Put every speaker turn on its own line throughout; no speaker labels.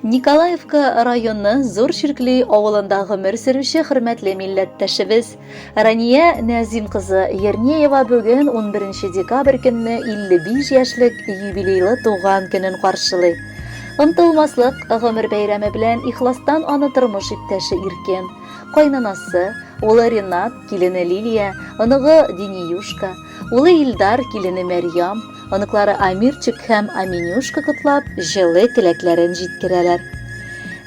Николаевка районы Зур Ширкли авылында гомер сөрүче хөрмәтле милләттәшебез Рания Нәзим кызы Ернеева бүген 11 декабрь көнне 55 яшьлек юбилейлы туган көнен каршылый. Онтылмаслык гомер бәйрәме белән ихластан аны тормыш иптәше Иркен, кайнанасы, улы Ринат, килене Лилия, оныгы Дениюшка, улы Илдар, килене Мәрьям, оныклары Амирчик һәм Аминюшка котлап, җылы теләкләрен җиткерәләр.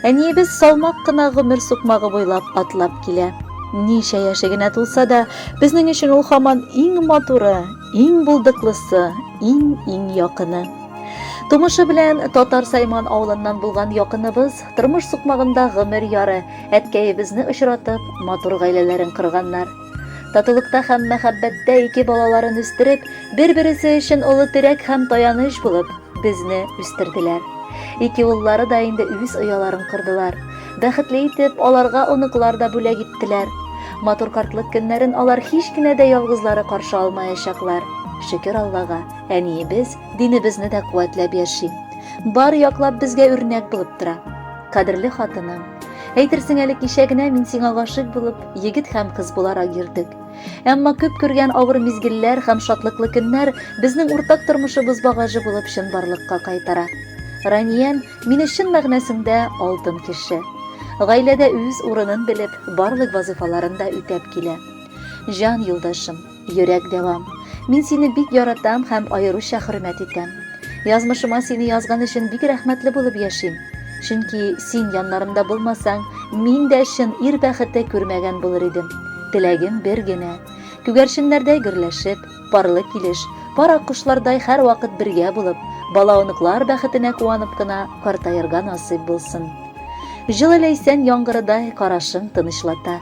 Әниебез салмак кына гомер сукмагы буйлап атлап килә. Ничә яше генә тулса да, безнең өчен ул һаман иң матуры, иң булдыклысы, иң якыны. Тумышы белән Татар Сайман авылыннан булган якыныбыз тормыш сукмагында гомер яры әткәебезне очратып, матур гаиләләрен кырганнар. Татылыкта һәм мәхәббәттә ике балаларын үстереп, бер-берсе өчен олы терәк һәм таяныч булып, безне үстерделәр. Ике уллары да инде үз ояларын кырдылар. Бәхетле итеп, аларга оныклар да бүләк иттеләр. Матур картлык көннәрен алар һич кенә дә ялгызлары каршы алмаячаклар. Шөкер Аллага, әниебез динебезне дә куәтләп яши. Бар яклап безгә үрнәк булып тора. Кадерле хатыным, әйтерсең әле кичә генә мин сиңа гашык булып, егет һәм кыз буларак йөрдек. Әмма күп күргән авыр мизгелләр һәм шатлыклы көннәр безнең уртак тормышыбыз багажы булып чынбарлыкка кайтара. Раниям мине чын мәгънәсендә алтын кеше. Гаиләдә үз урынын белеп, барлык вазифаларын да үтәп килә. Җан юлдашым, йөрәк дәвам. Мин сине бик яратам һәм аеруча хөрмәт итәм. Язмышыма сине язган өчен бик рәхмәтле булып яшим. Чөнки син яннарымда булмасаң, мин дә чын ир бәхете күрмәгән булыр идем. Теләгем бер генә. Күгәрченнәрдәй гөрләшеп, парлы килеш, пар аккошлардай һәр вакыт бергә булып, бала-оныклар бәхетенә куанып кына картаярга насыйп булсын. Җылы ләйсән яңгырыдай карашың тынычлата.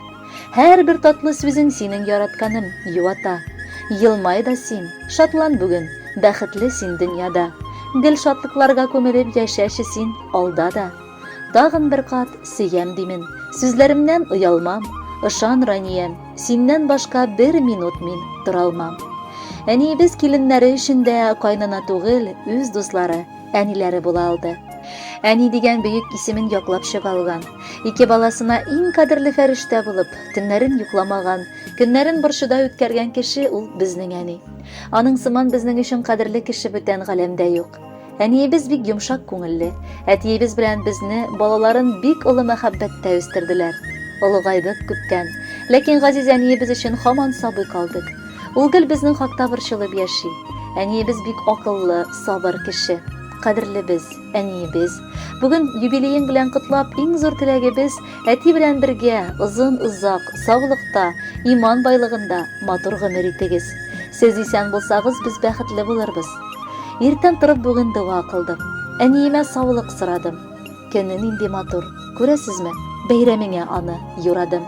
Һәр бер татлы сүзең синең яратканым юата. Йылмай да син, шатлан бүген, бәхетле син дөньяда. Гел шатлыкларга күмелеп яшәші син алда да. Тагын бер кат сөям димен, сүзләремнән уялмам. Ышан, Раниям, синнән башка бер минут мин тора алмам. Әниебез киленнәре өчен дә кайнана түгел, үз дуслары, әниләре була алды. Әни дигән бөек исемен яклап чыгалган. Ике баласына иң кадерле фәрештә булып, төннәрен йокламаган, көннәрен борчыда үткәргән кеше ул безнең әни. Аның сыман безнең өчен кадерле кеше бүтән галәмдә юк. Әниебез бик йомшак күңелле, әтиебез белән безне, балаларын бик олы мәхәббәттә үстерделәр. Олыгайдык күптән, ләкин газиз әниебез өчен һаман сабый калдык. Ул гел безнең хакта борчылып яши. Әниебез бик акыллы, сабыр кеше. Кадерле без, әниебез, бүген юбилеең белән котлап, иң зур теләгебез әти белән бергә озын-озак, саулыкта, иман байлыгында матур гомер итегез. Сез исән булсагыз, без бәхетле булырбыз. Иртән торып бүген дуа кылдым. Әниемә саулык сорадым. Көне нинди матур, күрәсезме? Бәйрәмеңә аны юрадым.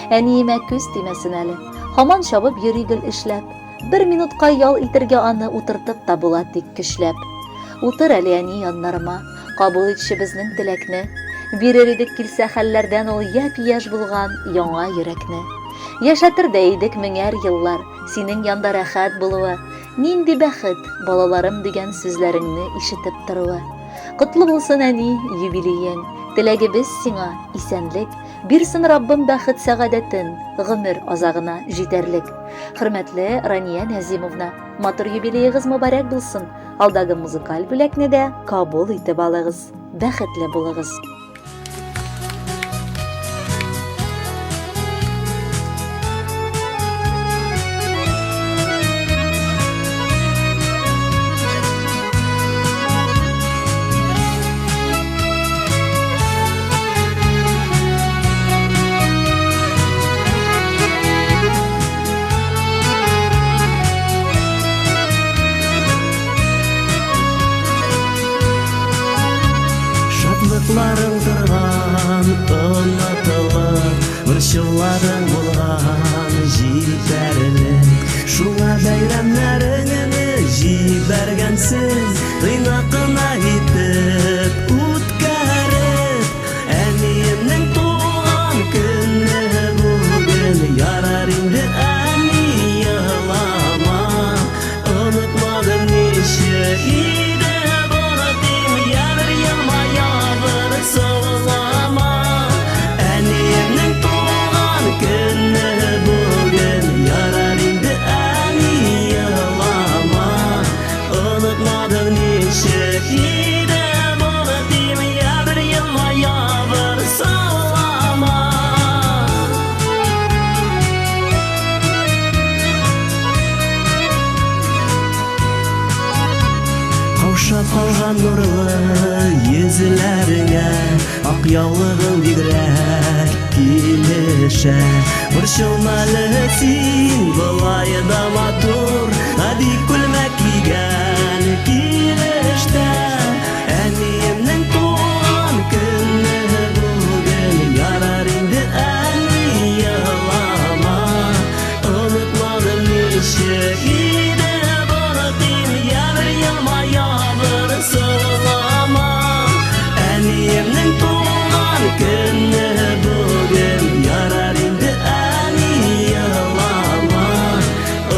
Әниемә күз тимәсен әле. Һаман чабып йөри гел эшләп. Бер минутка ял итергә аны утыртып та була тик көчләп. Утыр әле әни яннарыма, кабул итче безнең теләкне. Бирер идек килсә хәлләрдән ул япь-яшь булган яңа йөрәкне. Яшәтер дә идек меңәр еллар, синең янда рәхәт булуы. Нинди бәхет, балаларым дигән сүзләреңне ишетеп торуы. Котлы булсын әни юбилеең. Теләгебез сиңа исәнлек, бирсен Раббым бәхет сәгадәтен, гомер азагына җитәрлек. Хөрмәтле Рания Нәзимовна, матур юбилеегыз мөбарәк булсын. Алдагы музыкаль бүләкне дә кабул итеп алыгыз. Бәхетле булыгыз.
Шатлыкларың торган, онытылып, борчуларың булган җитәрлек. Шуңа бәйрәмнәреңне җибәргәнсең, тыйнакына итеп үткәреп. Әниемнең туган көне бүген, ярар инде әни елама. Онытмадым ничек иде бары тим, ярар елмая. ачылган нурлы йөзләреңә ак яулыгың бигрәк килешә. Борчылмалы син болай да матур, бик күлмәк кигән килештә. Әниемнең туган көне бүген, ярар инде әни елама. Онытмадым ничек иде боротин, ябыр елмая бер сылама. Әниемнең туган көне бүген, ярар инде әни елама.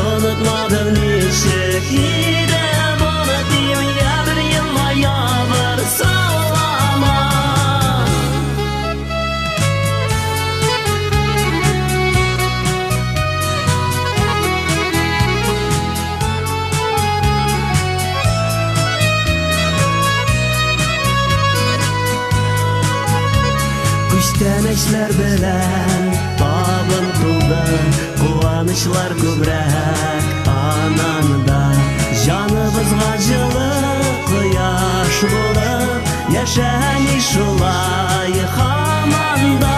Онытмадым ничек иде боротин, ябыр елмая бер сылама. Күчтәнәчләр белән табын тулды, куанычлар күбрәк ананда. Җаныбызга җылы кояш булып, яшәми шулай һаман да.